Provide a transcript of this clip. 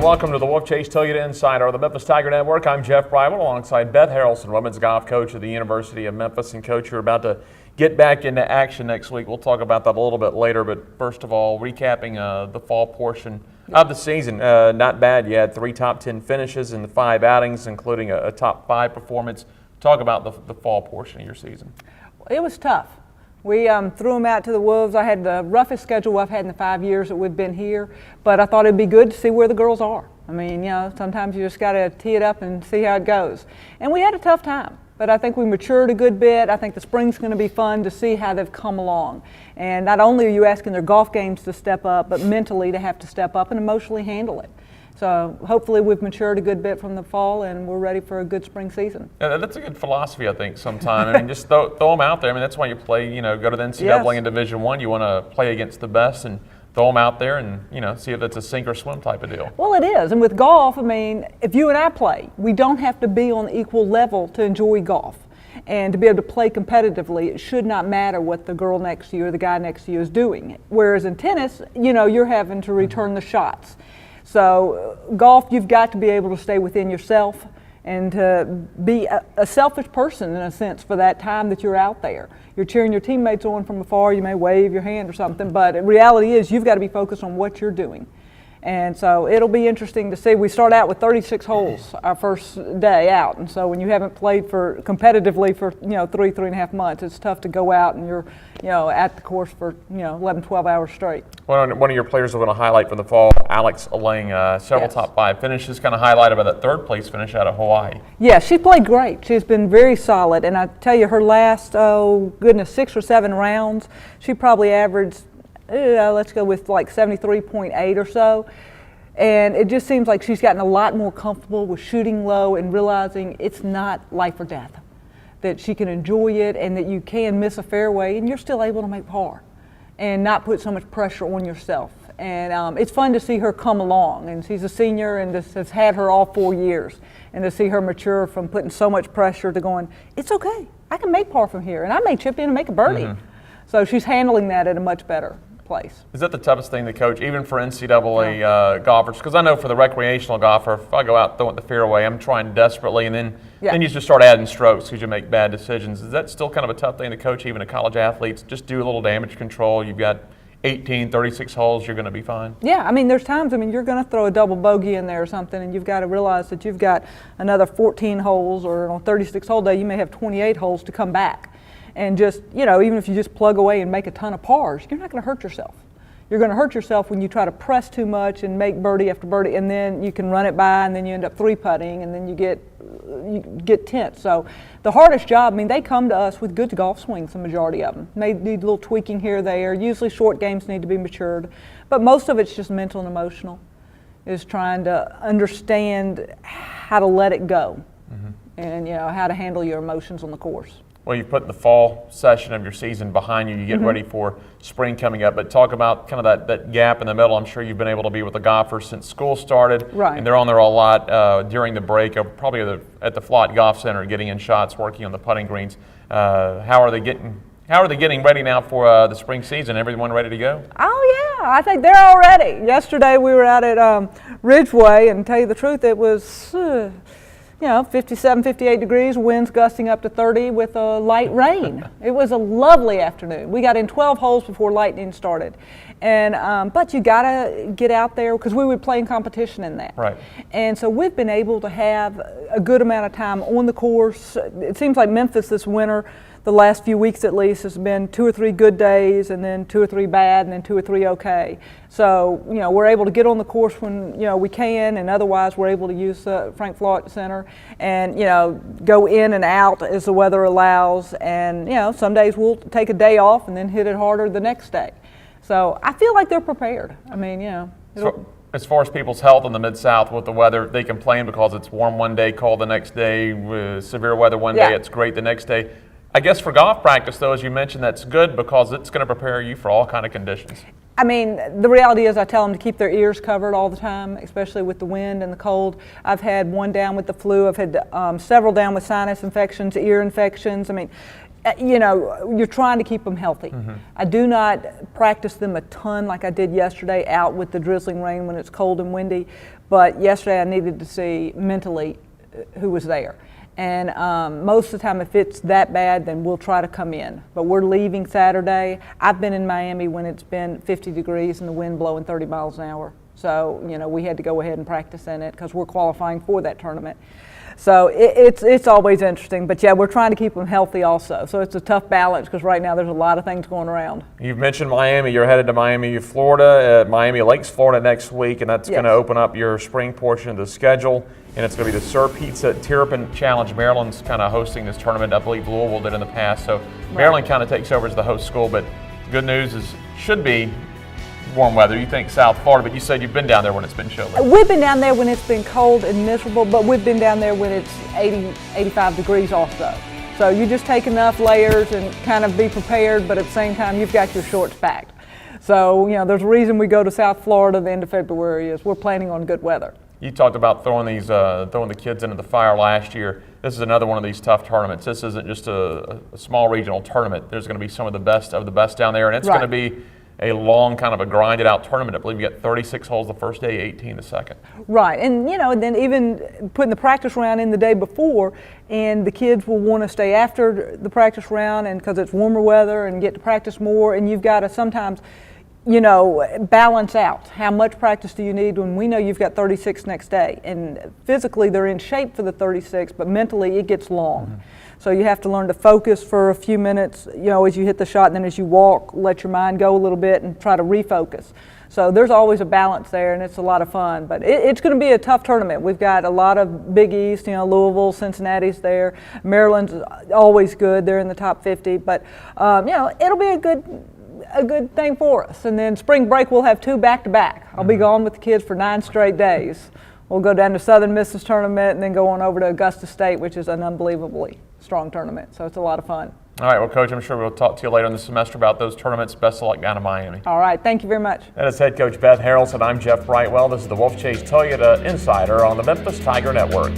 welcome to the Wolfchase Toyota Insider of the Memphis Tiger Network. I'm Jeff Brightwell alongside Beth Harrelson, women's golf coach at the University of Memphis. And Coach, you're about to get back into action next week. We'll talk about that a little bit later, but first of all, recapping the fall portion of the season. Not bad. You had 3 top 10 finishes in the 5 outings, including a top 5 performance. Talk about the fall portion of your season. It was tough. We threw them out to the wolves. I had the roughest schedule I've had in the 5 years that we've been here, but I thought it'd be good to see where the girls are. I mean, you know, sometimes you just got to tee it up and see how it goes. And we had a tough time, but I think we matured a good bit. I think the spring's going to be fun to see how they've come along. And not only are you asking their golf games to step up, but mentally to have to step up and emotionally handle it. So hopefully we've matured a good bit from the fall and we're ready for a good spring season. Yeah, that's a good philosophy, I think, sometimes. I mean, just throw them out there. I mean, that's why you play, you know, go to the NCAA in Division I. You want to play against the best and throw them out there and, you know, see if it's a sink or swim type of deal. Well, it is. And with golf, I mean, if you and I play, we don't have to be on equal level to enjoy golf. And to be able to play competitively, it should not matter what the girl next to you or the guy next to you is doing. Whereas in tennis, you know, you're having to return the shots. So golf, you've got to be able to stay within yourself and to be a selfish person in a sense for that time that you're out there. You're cheering your teammates on from afar, you may wave your hand or something, but the reality is you've got to be focused on what you're doing. And so it'll be interesting to see. We start out with 36 holes our first day out, and so when you haven't played competitively for 3.5 months, it's tough to go out and you're at the course for 11, 12 hours straight. One of your players we're going to highlight from the fall, Alex Lang, several top 5 finishes, kind of highlighted by that 3rd place finish out of Hawaii. Yeah, she played great. She's been very solid, and I tell you, her last 6 or 7 rounds, she probably averaged. Let's go with like 73.8 or so. And it just seems like she's gotten a lot more comfortable with shooting low and realizing it's not life or death, that she can enjoy it and that you can miss a fairway and you're still able to make par and not put so much pressure on yourself. And it's fun to see her come along, and she's a senior and this has had her all 4 years, and to see her mature from putting so much pressure to going, it's okay, I can make par from here and I may chip in and make a birdie. Mm-hmm. So she's handling that at a much better place. Is that the toughest thing to coach, even for NCAA golfers? Because I know for the recreational golfer, if I go out throwing the fairway, I'm trying desperately, and then you just start adding strokes because you make bad decisions. Is that still kind of a tough thing to coach, even to college athletes? Just do a little damage control. You've got 18, 36 holes, you're going to be fine. Yeah, I mean, there's times, you're going to throw a double bogey in there or something, and you've got to realize that you've got another 14 holes, or on 36 hole day, you may have 28 holes to come back. And just, even if you just plug away and make a ton of pars, you're not going to hurt yourself. You're going to hurt yourself when you try to press too much and make birdie after birdie, and then you can run it by, and then you end up 3-putting, and then you get tense. So the hardest job, they come to us with good golf swings, the majority of them. They need a little tweaking here or there. Usually short games need to be matured, but most of it's just mental and emotional, is trying to understand how to let it go, and how to handle your emotions on the course. Well, you've put the fall session of your season behind you. You get ready for spring coming up. But talk about kind of that gap in the middle. I'm sure you've been able to be with the golfers since school started. Right. And they're on there a lot during the break, probably at the Flott Golf Center, getting in shots, working on the putting greens. How are they getting ready now for the spring season? Everyone ready to go? Oh, yeah. I think they're all ready. Yesterday we were out at Ridgeway, and to tell you the truth, it was 57, 58 degrees, winds gusting up to 30 with a light rain. It was a lovely afternoon. We got in 12 holes before lightning started. And but you got to get out there because we were playing competition in that. Right. And so we've been able to have a good amount of time on the course. It seems like Memphis this winter, the last few weeks at least, has been 2 or 3 good days, and then 2 or 3 bad, and then 2 or 3 okay. So we're able to get on the course when we can, and otherwise we're able to use the Frank Flott Center and go in and out as the weather allows. And some days we'll take a day off and then hit it harder the next day. So I feel like they're prepared. So as far as people's health in the Mid-South with the weather, they complain because it's warm one day, cold the next day, severe weather one day, it's great the next day. I guess for golf practice, though, as you mentioned, that's good because it's going to prepare you for all kind of conditions. The reality is I tell them to keep their ears covered all the time, especially with the wind and the cold. I've had one down with the flu. I've had several down with sinus infections, ear infections. you're trying to keep them healthy. I do not practice them a ton like I did yesterday out with the drizzling rain when it's cold and windy, but yesterday I needed to see mentally who was there. And most of the time, if it's that bad, then we'll try to come in. But we're leaving Saturday. I've been in Miami when it's been 50 degrees and the wind blowing 30 miles an hour. So, we had to go ahead and practice in it because we're qualifying for that tournament. So it's always interesting. But, yeah, we're trying to keep them healthy also. So it's a tough balance because right now there's a lot of things going around. You've mentioned Miami. You're headed to Miami, Florida, Miami Lakes, Florida next week, and that's going to open up your spring portion of the schedule. And it's going to be the Sir Pizza Terrapin Challenge. Maryland's kind of hosting this tournament. I believe Louisville did in the past. So Maryland kind of takes over as the host school. But good news is should be warm weather. You think South Florida, but you said you've been down there when it's been chilly. We've been down there when it's been cold and miserable, but we've been down there when it's 80, 85 degrees also. So you just take enough layers and kind of be prepared, but at the same time, you've got your shorts packed. So, there's a reason we go to South Florida the end of February is we're planning on good weather. You talked about throwing the kids into the fire last year. This is another one of these tough tournaments. This isn't just a small regional tournament. There's going to be some of the best down there, and it's going to be a long kind of a grinded out tournament. I believe you get 36 holes the first day, 18 the second. Right, and then even putting the practice round in the day before, and the kids will want to stay after the practice round, and because it's warmer weather and get to practice more, and you've got to sometimes balance out. How much practice do you need when we know you've got 36 next day? And physically they're in shape for the 36, but mentally it gets long. So you have to learn to focus for a few minutes, as you hit the shot, and then as you walk, let your mind go a little bit and try to refocus. So there's always a balance there, and it's a lot of fun. But it's going to be a tough tournament. We've got a lot of Big East, Louisville, Cincinnati's there. Maryland's always good. They're in the top 50. But, it'll be a good thing for us. And then spring break, we'll have 2 back-to-back. I'll be gone with the kids for 9 straight days. We'll go down to Southern Miss's tournament and then go on over to Augusta State, which is an unbelievably strong tournament. So it's a lot of fun. All right, well, Coach, I'm sure we'll talk to you later in the semester about those tournaments. Best of luck down in Miami. All right, thank you very much. That is head coach Beth Harrelson. I'm Jeff Brightwell. This is the Wolfchase Toyota Insider on the Memphis Tiger Network.